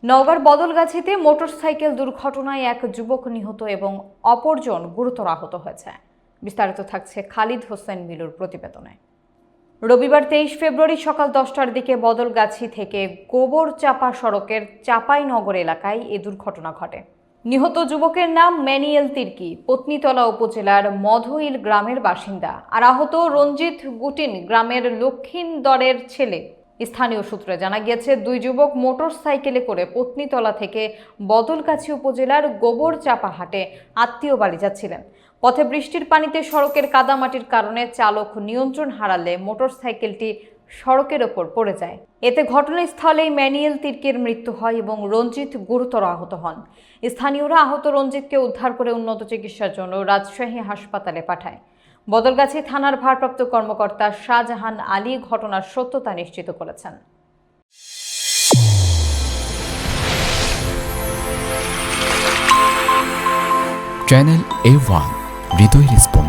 নওগাঁর বদলগাছিতে মোটরসাইকেল দুর্ঘটনায় এক যুবক নিহত এবং অপরজন গুরুতর আহত হয়েছে। বিস্তারিত থাকছে খালিদ হোসেন মিলুর প্রতিবেদনে। রবিবার 23 ফেব্রুয়ারি সকাল 10টার দিকে বদলগাছি থেকে গোবরচাপা সড়কের চাঁপাইনগর এলাকায় এ দুর্ঘটনা ঘটে। নিহত যুবকের নাম ম্যানিয়েল তির্কি, পত্নীতলা উপজেলার মধুইল গ্রামের বাসিন্দা, আর আহত রঞ্জিত গুটিন গ্রামের লক্ষিন্দরের ছেলে। স্থানীয় সূত্রে জানা গিয়েছে, দুই যুবক মোটরসাইকেলে করে পত্নীতলা থেকে বদলগাছি উপজেলার গোবরচাপা হাটে আত্মীয় বাড়ি যাচ্ছিলেন। পথে বৃষ্টির পানিতে সড়কের কাদামাটির কারণে চালক নিয়ন্ত্রণ হারালে মোটরসাইকেলটি সড়কের ওপর পড়ে যায়। এতে ঘটনাস্থলেই ম্যানিয়েল তির্কির মৃত্যু হয় এবং রঞ্জিত গুরুতর আহত হন। স্থানীয়রা আহত রঞ্জিতকে উদ্ধার করে উন্নত চিকিৎসার জন্য রাজশাহী হাসপাতালে পাঠায়। বদলগাছি থানার ভারপ্রাপ্ত কর্মকর্তা শাহজাহান আলী ঘটনার সত্যতা নিশ্চিত করেছেন। চ্যানেল A1 হৃদয় রেসপন্স।